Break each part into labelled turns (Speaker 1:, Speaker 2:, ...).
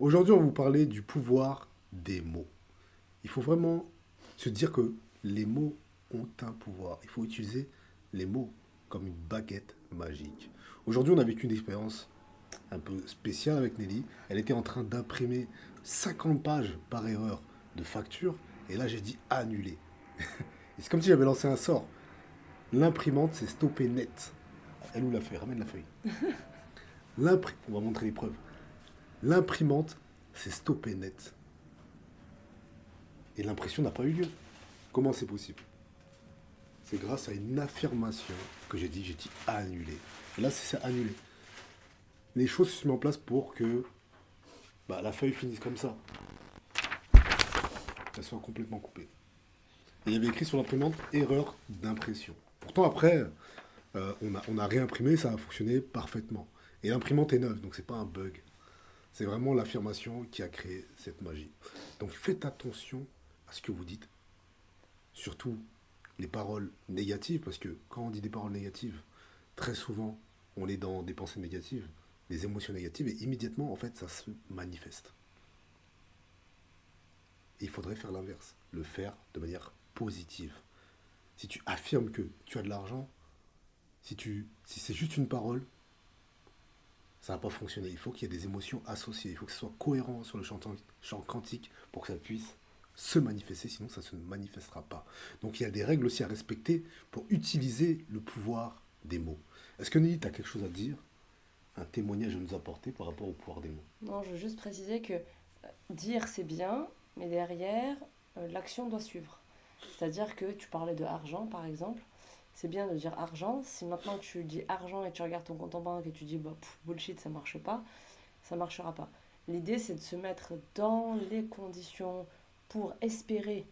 Speaker 1: Aujourd'hui, on va vous parler du pouvoir des mots. Il faut vraiment se dire que les mots ont un pouvoir. Il faut utiliser les mots comme une baguette magique. Aujourd'hui, on a vécu une expérience un peu spéciale avec Nelly. Elle était en train d'imprimer 50 pages par erreur de facture. Et là, j'ai dit annuler. Et c'est comme si j'avais lancé un sort. L'imprimante s'est stoppée net. Elle nous l'a fait, ramène la feuille. On va montrer les preuves. L'imprimante s'est stoppée net. Et l'impression n'a pas eu lieu. Comment c'est possible? C'est grâce à une affirmation que j'ai dit annuler. Et là, c'est ça, annuler. Les choses se mettent en place pour que la feuille finisse comme ça. Qu'elle soit complètement coupée. Et il y avait écrit sur l'imprimante erreur d'impression. Pourtant, après, on a réimprimé, ça a fonctionné parfaitement. Et l'imprimante est neuve, donc c'est pas un bug. C'est vraiment l'affirmation qui a créé cette magie. Donc faites attention à ce que vous dites. Surtout les paroles négatives, parce que quand on dit des paroles négatives, très souvent, on est dans des pensées négatives, des émotions négatives, et immédiatement, en fait, ça se manifeste. Et il faudrait faire l'inverse, le faire de manière positive. Si tu affirmes que tu as de l'argent, si c'est juste une parole, ça va pas fonctionner. Il faut qu'il y ait des émotions associées. Il faut que ce soit cohérent sur le champ quantique pour que ça puisse se manifester, sinon ça ne se manifestera pas. Donc il y a des règles aussi à respecter pour utiliser le pouvoir des mots. Est-ce que Nelly, tu as quelque chose à dire, un témoignage à nous apporter par rapport au pouvoir des mots?
Speaker 2: Non, je veux juste préciser que dire c'est bien, mais derrière, l'action doit suivre. C'est-à-dire que tu parlais de argent, par exemple. C'est bien de dire argent. Si maintenant tu dis argent et tu regardes ton compte en banque et tu dis bah, bullshit, ça marche pas, ça marchera pas. L'idée, c'est de se mettre dans les conditions pour espérer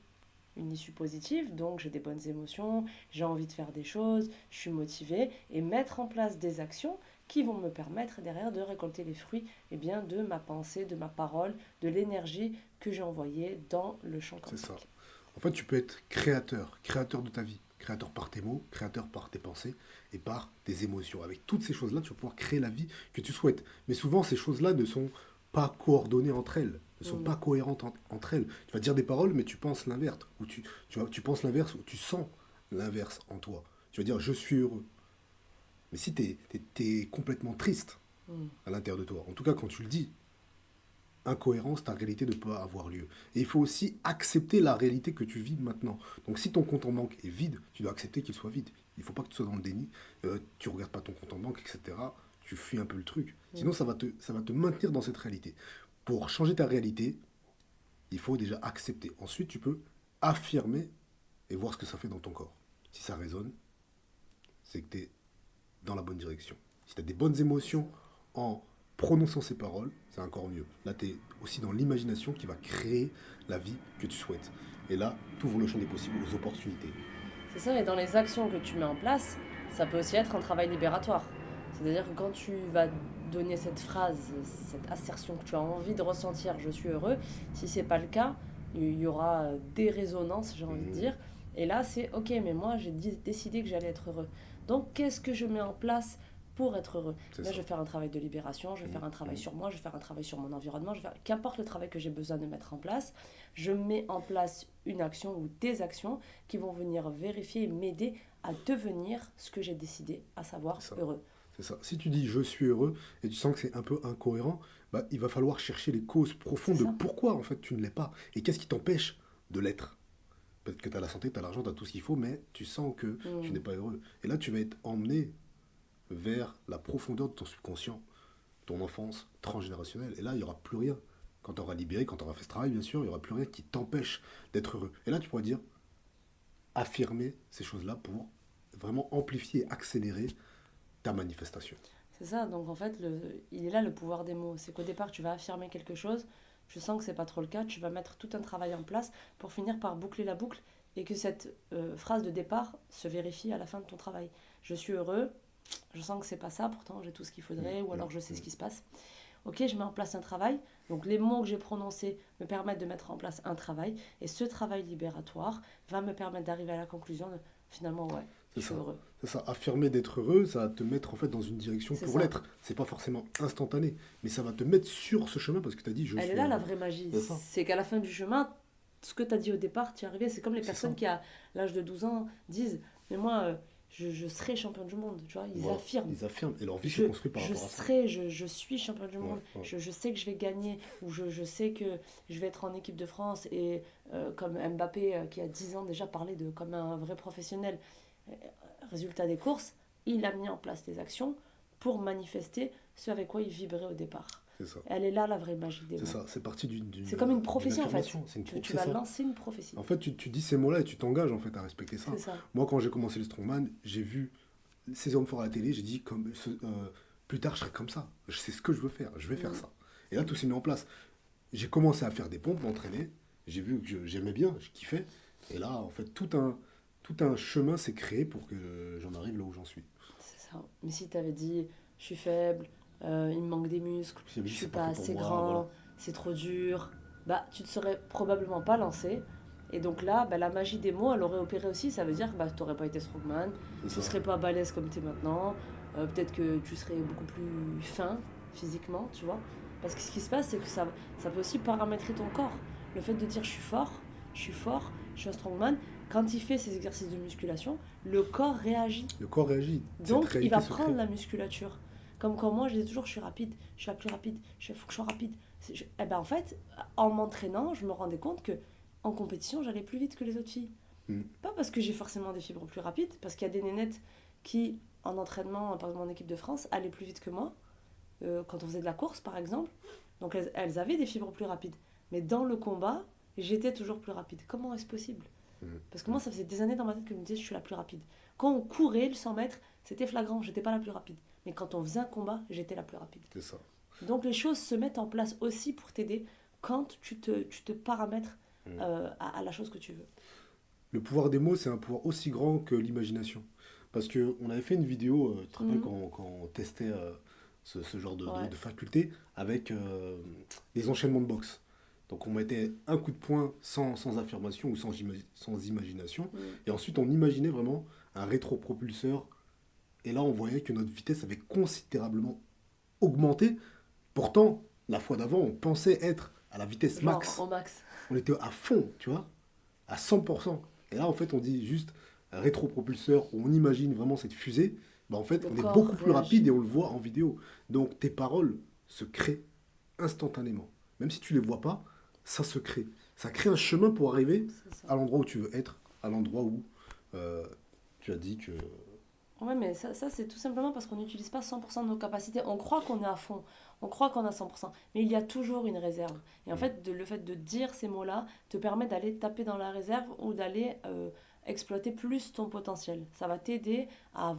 Speaker 2: une issue positive. Donc, j'ai des bonnes émotions, j'ai envie de faire des choses, je suis motivée et mettre en place des actions qui vont me permettre derrière de récolter les fruits bien, de ma pensée, de ma parole, de l'énergie que j'ai envoyée dans le champ
Speaker 1: C'est ça.
Speaker 2: quantique.
Speaker 1: En fait, tu peux être créateur, créateur de ta vie, créateur par tes mots, créateur par tes pensées et par tes émotions. Avec toutes ces choses-là, tu vas pouvoir créer la vie que tu souhaites. Mais souvent, ces choses-là ne sont pas coordonnées entre elles, ne sont pas
Speaker 2: Non.
Speaker 1: cohérentes entre elles. Tu vas dire des paroles, mais tu penses l'inverse, ou tu penses l'inverse, ou tu sens l'inverse en toi. Tu vas dire je suis heureux. Mais si tu es complètement triste
Speaker 2: Mm.
Speaker 1: à l'intérieur de toi, en tout cas quand tu le dis, incohérence, ta réalité ne peut pas avoir lieu. Et il faut aussi accepter la réalité que tu vis maintenant. Donc si ton compte en banque est vide, tu dois accepter qu'il soit vide. Il ne faut pas que tu sois dans le déni, tu ne regardes pas ton compte en banque, etc. Tu fuis un peu le truc. Sinon,
Speaker 2: Mm.
Speaker 1: ça va te maintenir dans cette réalité. Pour changer ta réalité, il faut déjà accepter. Ensuite, tu peux affirmer et voir ce que ça fait dans ton corps. Si ça résonne, c'est que tu es dans la bonne direction. Si tu as des bonnes
Speaker 2: C'est ça.
Speaker 1: émotions en prononçant ces paroles, c'est encore mieux. Là, tu es aussi dans l'imagination qui va créer la vie que tu souhaites. Et là, tu ouvres le champ des possibles aux opportunités.
Speaker 2: C'est ça, et dans les actions que tu mets en place, ça peut aussi être un travail libératoire. C'est-à-dire que quand tu vas donner cette phrase, cette assertion que tu as envie de ressentir, je suis heureux, si c'est pas le cas, il y aura des résonances, j'ai envie de
Speaker 1: Mhm.
Speaker 2: dire. Et là, c'est ok, mais moi, j'ai décidé que j'allais être heureux. Donc, qu'est-ce que je mets en place pour être heureux?
Speaker 1: C'est
Speaker 2: Là,
Speaker 1: ça.
Speaker 2: je vais faire un travail de libération, je vais faire un travail
Speaker 1: Mhm.
Speaker 2: sur moi, je vais faire un travail sur mon environnement, qu'importe le travail que j'ai besoin de mettre en place, je mets en place une action ou des actions qui vont venir vérifier et m'aider à devenir ce que j'ai décidé, à savoir
Speaker 1: C'est ça.
Speaker 2: heureux.
Speaker 1: C'est ça. Si tu dis je suis heureux et tu sens que c'est un peu incohérent, il va falloir chercher les causes
Speaker 2: C'est
Speaker 1: profondes de
Speaker 2: ça.
Speaker 1: pourquoi en fait tu ne l'es pas et qu'est-ce qui t'empêche de l'être. Peut-être que tu as la santé, tu as l'argent, tu as tout ce qu'il faut, mais tu sens que tu n'es
Speaker 2: Hmm.
Speaker 1: pas heureux. Et là, tu vas être emmené vers la profondeur de ton subconscient, ton enfance transgénérationnelle. Et là, il n'y aura plus rien. Quand tu auras libéré, quand tu auras fait ce travail, bien sûr, il n'y aura plus rien qui t'empêche d'être heureux. Et là, tu pourras dire, affirmer ces choses-là pour vraiment amplifier et accélérer ta manifestation.
Speaker 2: C'est ça, donc en fait, il est là le pouvoir des mots. C'est qu'au départ, tu vas affirmer quelque chose, je sens que c'est pas trop le cas, tu vas mettre tout un travail en place pour finir par boucler la boucle et que cette phrase de départ se vérifie à la fin de ton travail. Je suis heureux, je sens que c'est pas ça, pourtant j'ai tout ce qu'il
Speaker 1: Mm,
Speaker 2: faudrait, ou
Speaker 1: mm,
Speaker 2: alors je sais ce
Speaker 1: mm.
Speaker 2: qui se passe. Ok, je mets en place un travail, donc les mots que j'ai prononcés me permettent de mettre en place un travail, et ce travail libératoire va me permettre d'arriver à la conclusion de finalement, ouais,
Speaker 1: C'est
Speaker 2: je suis
Speaker 1: ça.
Speaker 2: heureux.
Speaker 1: C'est ça, affirmer d'être heureux, ça va te mettre en fait dans une direction
Speaker 2: C'est
Speaker 1: pour
Speaker 2: ça.
Speaker 1: l'être. C'est pas forcément instantané, mais ça va te mettre sur ce chemin parce que tu as dit je
Speaker 2: Elle est
Speaker 1: suis
Speaker 2: là la
Speaker 1: heureux.
Speaker 2: vraie magie.
Speaker 1: C'est ça,
Speaker 2: C'est qu'à la fin du chemin, ce que tu as dit au départ, tu y arrivé. C'est comme les
Speaker 1: c'est ça.
Speaker 2: personnes qui, à l'âge de 12 ans, disent mais moi, je serai champion du monde. Tu vois, ils
Speaker 1: Voilà,
Speaker 2: affirment.
Speaker 1: ils affirment et leur vie se
Speaker 2: Je,
Speaker 1: construit par
Speaker 2: je
Speaker 1: rapport à ça.
Speaker 2: serai, je suis champion du
Speaker 1: Ouais,
Speaker 2: monde.
Speaker 1: ouais,
Speaker 2: Je sais que je vais gagner. Ou je sais que je vais être en équipe de France. Et comme Mbappé, qui a 10 ans déjà parlait de comme un vrai professionnel. Euh, Résultat des courses, il a mis en place des actions pour manifester ce avec quoi il vibrait au départ.
Speaker 1: c'est ça.
Speaker 2: Elle est là la vraie magie des
Speaker 1: C'est
Speaker 2: mots.
Speaker 1: ça, c'est parti
Speaker 2: C'est comme une
Speaker 1: d'une
Speaker 2: prophétie en fait.
Speaker 1: affirmation.
Speaker 2: Tu
Speaker 1: C'est
Speaker 2: vas
Speaker 1: ça.
Speaker 2: lancer une prophétie.
Speaker 1: En fait, tu dis ces mots-là et tu t'engages en fait à respecter ça.
Speaker 2: C'est ça.
Speaker 1: Moi, quand j'ai commencé le strongman, j'ai vu ces hommes forts à la télé, j'ai dit plus tard je serai comme ça. Je sais ce que je veux faire, je vais faire
Speaker 2: Mm.
Speaker 1: ça. Et là, tout s'est mis en place. J'ai commencé à faire des pompes, m'entraîner. J'ai vu que j'aimais bien, je kiffais. Et là, en fait, tout un chemin s'est créé pour que j'en arrive là où j'en suis.
Speaker 2: C'est ça. Mais si tu avais dit, je suis faible, il me manque des muscles,
Speaker 1: J'ai dit,
Speaker 2: je suis
Speaker 1: c'est
Speaker 2: pas
Speaker 1: pas fait pour
Speaker 2: assez
Speaker 1: moi,
Speaker 2: grand,
Speaker 1: voilà.
Speaker 2: c'est trop dur, bah tu te serais probablement pas lancé. Et donc là, bah, la magie des mots, elle aurait opéré aussi. Ça veut dire que bah, tu n'aurais pas été strongman,
Speaker 1: C'est
Speaker 2: tu
Speaker 1: ça.
Speaker 2: serais pas balèze comme tu es maintenant. Peut-être que tu serais beaucoup plus fin physiquement, tu vois. Parce que ce qui se passe, c'est que ça peut aussi paramétrer ton corps. Le fait de dire je suis fort, je suis un strongman, quand il fait ses exercices de musculation, le corps réagit.
Speaker 1: Le corps réagit. Cette
Speaker 2: Donc, il va
Speaker 1: réalité se
Speaker 2: prendre
Speaker 1: crée.
Speaker 2: la musculature. Comme quand moi, je dis toujours, je suis rapide, je suis la plus rapide, il faut que je sois rapide. Eh ben, en fait, en m'entraînant, je me rendais compte que en compétition, j'allais plus vite que les autres filles.
Speaker 1: Mm.
Speaker 2: Pas parce que j'ai forcément des fibres plus rapides, parce qu'il y a des nénettes qui, en entraînement, par exemple en équipe de France, allaient plus vite que moi, quand on faisait de la course, par exemple. Donc, elles avaient des fibres plus rapides. Mais dans le combat, j'étais toujours plus rapide. Comment est-ce possible?
Speaker 1: Mm.
Speaker 2: Parce que moi, ça faisait des années dans ma tête que je me disais, je suis la plus rapide. Quand on courait le 100 mètres, c'était flagrant, j'étais pas la plus rapide. Mais quand on faisait un combat, j'étais la plus rapide.
Speaker 1: C'est ça.
Speaker 2: Donc les choses se mettent en place aussi pour t'aider quand tu te paramètres
Speaker 1: Mm.
Speaker 2: à la chose que tu veux.
Speaker 1: Le pouvoir des mots, c'est un pouvoir aussi grand que l'imagination. Parce qu'on avait fait une vidéo, tu te rappelles,
Speaker 2: Mhm.
Speaker 1: quand on testait ce genre
Speaker 2: Ouais.
Speaker 1: de faculté avec les enchaînements de boxe. Donc on mettait un coup de poing sans affirmation ou sans imagination.
Speaker 2: Mm.
Speaker 1: Et ensuite on imaginait vraiment un rétropropulseur. Et là on voyait que notre vitesse avait considérablement augmenté. Pourtant, la fois d'avant, on pensait être à la vitesse
Speaker 2: Genre
Speaker 1: max.
Speaker 2: au max.
Speaker 1: On était à fond, tu vois, à 100%. Et là, en fait, on dit juste rétropropulseur, où on imagine vraiment cette fusée. Bah, en fait,
Speaker 2: Le
Speaker 1: on est
Speaker 2: corps
Speaker 1: beaucoup plus
Speaker 2: réagit.
Speaker 1: rapide et on le voit en vidéo. Donc, tes paroles se créent instantanément. Même si tu les vois pas, ça se crée. Ça crée un chemin pour arriver
Speaker 2: C'est ça.
Speaker 1: à l'endroit où tu veux être, à l'endroit où euh, tu as dit que...
Speaker 2: Ouais, mais ça c'est tout simplement parce qu'on n'utilise pas 100% de nos capacités. On croit qu'on est à fond, on croit qu'on a 100%, mais il y a toujours une réserve. Et en fait, le fait de dire ces mots-là te permet d'aller taper dans la réserve ou d'aller exploiter plus ton potentiel. Ça va t'aider à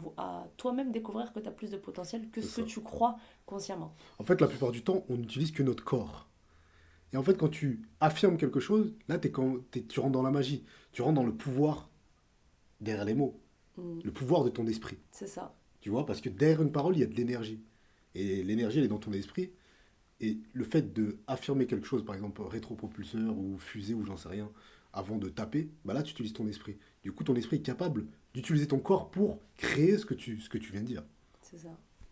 Speaker 2: toi-même découvrir que tu as plus de potentiel que
Speaker 1: C'est
Speaker 2: ce que
Speaker 1: ça.
Speaker 2: tu crois consciemment.
Speaker 1: En fait, la plupart du temps, on n'utilise que notre corps. Et en fait, quand tu affirmes quelque chose, là, tu rentres dans la magie. Tu rentres dans le pouvoir derrière les mots.
Speaker 2: Mm,
Speaker 1: Le pouvoir de ton esprit.
Speaker 2: c'est ça.
Speaker 1: Tu vois, parce que derrière une parole, il y a de l'énergie. Et l'énergie, elle est dans ton esprit. Et le fait de affirmer quelque chose, par exemple rétropropulseur ou fusée ou j'en sais rien, avant de taper, bah là, tu utilises ton esprit. Du coup, ton esprit est capable d'utiliser ton corps pour créer ce que tu viens de dire.
Speaker 2: C'est ça.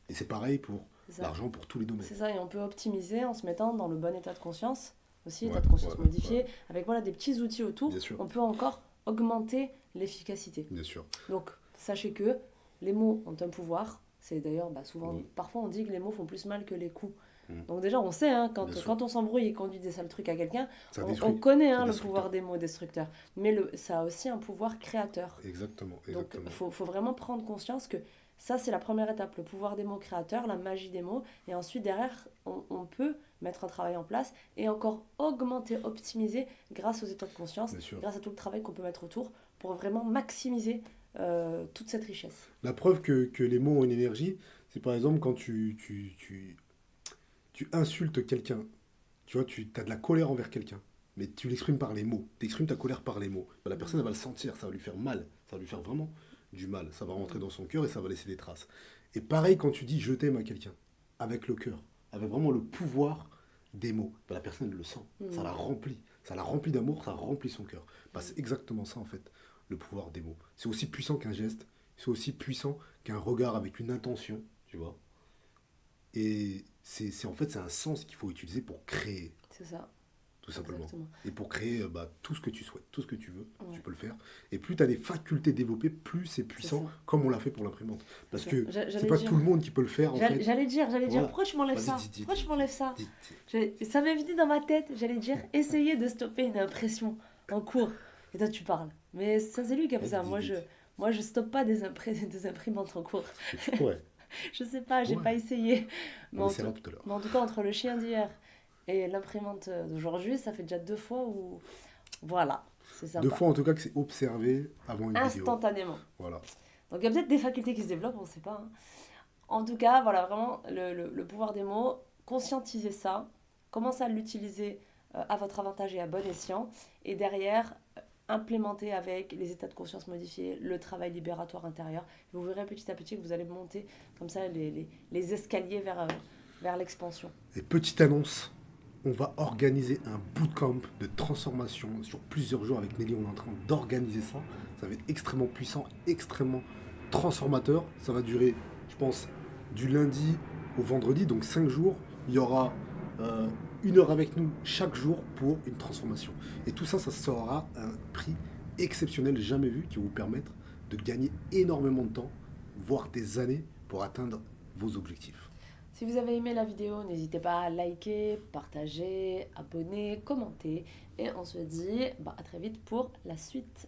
Speaker 1: Et c'est pareil pour
Speaker 2: C'est ça.
Speaker 1: l'argent, pour tous les domaines.
Speaker 2: C'est ça, et on peut optimiser en se mettant dans le bon état de conscience, aussi état
Speaker 1: Ouais,
Speaker 2: de conscience
Speaker 1: ouais,
Speaker 2: modifié, avec voilà, des petits outils autour,
Speaker 1: Bien sûr.
Speaker 2: on peut encore augmenter l'efficacité.
Speaker 1: Bien sûr.
Speaker 2: Donc, sachez que les mots ont un pouvoir. C'est d'ailleurs souvent,
Speaker 1: Mm.
Speaker 2: parfois on dit que les mots font plus mal que les coups.
Speaker 1: Mm.
Speaker 2: Donc déjà, on sait, hein,
Speaker 1: Bien sûr.
Speaker 2: quand on s'embrouille et qu'on dit des sales trucs à quelqu'un,
Speaker 1: Ça
Speaker 2: on
Speaker 1: détruit.
Speaker 2: connaît
Speaker 1: C'est
Speaker 2: le
Speaker 1: destructeur.
Speaker 2: pouvoir des mots destructeurs. Mais ça a aussi un pouvoir créateur.
Speaker 1: Exactement.
Speaker 2: Donc,
Speaker 1: Exactement.
Speaker 2: faut vraiment prendre conscience que ça, c'est la première étape, le pouvoir des mots créateurs, la magie des mots. Et ensuite, derrière, on peut mettre un travail en place et encore augmenter, optimiser grâce aux états de conscience,
Speaker 1: Bien sûr.
Speaker 2: grâce à tout le travail qu'on peut mettre autour pour vraiment maximiser toute cette richesse.
Speaker 1: La preuve que les mots ont une énergie, c'est par exemple quand tu insultes quelqu'un. Tu vois, tu as de la colère envers quelqu'un, mais tu l'exprimes par les mots. Tu exprimes ta colère par les mots. Bah, la personne, elle va le sentir, ça va lui faire mal. Ça va lui faire vraiment du mal. Ça va rentrer dans son cœur et ça va laisser des traces. Et pareil quand tu dis je t'aime à quelqu'un, avec le cœur, avec vraiment le pouvoir des mots. Bah, la personne, elle le sent. Ça la remplit. Ça la remplit d'amour, ça remplit son cœur. Bah, c'est exactement ça, en fait, le pouvoir des mots. C'est aussi puissant qu'un geste, c'est aussi puissant qu'un regard avec une intention, tu vois. Et en fait, c'est un sens qu'il faut utiliser pour créer,
Speaker 2: C'est ça,
Speaker 1: tout simplement.
Speaker 2: exactement.
Speaker 1: Et pour créer tout ce que tu souhaites, tout ce que tu veux, tu
Speaker 2: Ouais,
Speaker 1: peux le faire. Et plus tu as des facultés développées, plus c'est
Speaker 2: c'est
Speaker 1: puissant,
Speaker 2: ça.
Speaker 1: comme on l'a fait pour l'imprimante.
Speaker 2: C'est
Speaker 1: Parce
Speaker 2: ça.
Speaker 1: que c'est
Speaker 2: J'allais
Speaker 1: pas
Speaker 2: dire,
Speaker 1: tout le monde qui peut le faire, en fait.
Speaker 2: j'allais dire,
Speaker 1: Voilà.
Speaker 2: pourquoi tu m'enlèves
Speaker 1: Vas-y,
Speaker 2: ça?
Speaker 1: dis,
Speaker 2: Pourquoi
Speaker 1: dis,
Speaker 2: tu m'enlèves ça?
Speaker 1: dis.
Speaker 2: Ça m'est venu dans ma tête, j'allais dire, essayer de stopper une impression en cours. Et toi, tu parles. Mais ça, c'est lui qui a fait
Speaker 1: Vas-y,
Speaker 2: ça.
Speaker 1: dis.
Speaker 2: Moi, je stoppe pas des imprimantes en cours.
Speaker 1: Mais tu pourrais.
Speaker 2: Je sais pas, j'ai pas
Speaker 1: Ouais.
Speaker 2: essayé. Mais
Speaker 1: On essaiera tout à l'heure.
Speaker 2: mais en tout cas, entre le chien d'hier et l'imprimante d'aujourd'hui, ça fait déjà 2 fois où... Voilà, c'est
Speaker 1: Deux
Speaker 2: sympa.
Speaker 1: fois, en tout cas, que c'est observé avant une vidéo.
Speaker 2: Instantanément.
Speaker 1: Voilà.
Speaker 2: Donc il y a peut-être des facultés qui se développent, on ne sait pas, hein. En tout cas, voilà, vraiment, le pouvoir des mots, conscientisez ça, commencez à l'utiliser à votre avantage et à bon escient, et derrière, implémentez avec les états de conscience modifiés, le travail libératoire intérieur. Vous verrez petit à petit que vous allez monter comme ça les escaliers vers l'expansion.
Speaker 1: Et petite annonce, on va organiser un bootcamp de transformation sur plusieurs jours avec Nelly. On est en train d'organiser ça. Ça va être extrêmement puissant, extrêmement transformateur. Ça va durer, je pense, du lundi au vendredi, donc 5 jours. Il y aura 1 heure avec nous chaque jour pour une transformation. Et tout ça, ça sera un prix exceptionnel, jamais vu, qui va vous permettre de gagner énormément de temps, voire des années, pour atteindre vos objectifs.
Speaker 2: Si vous avez aimé la vidéo, n'hésitez pas à liker, partager, abonner, commenter. Et on se dit à très vite pour la suite.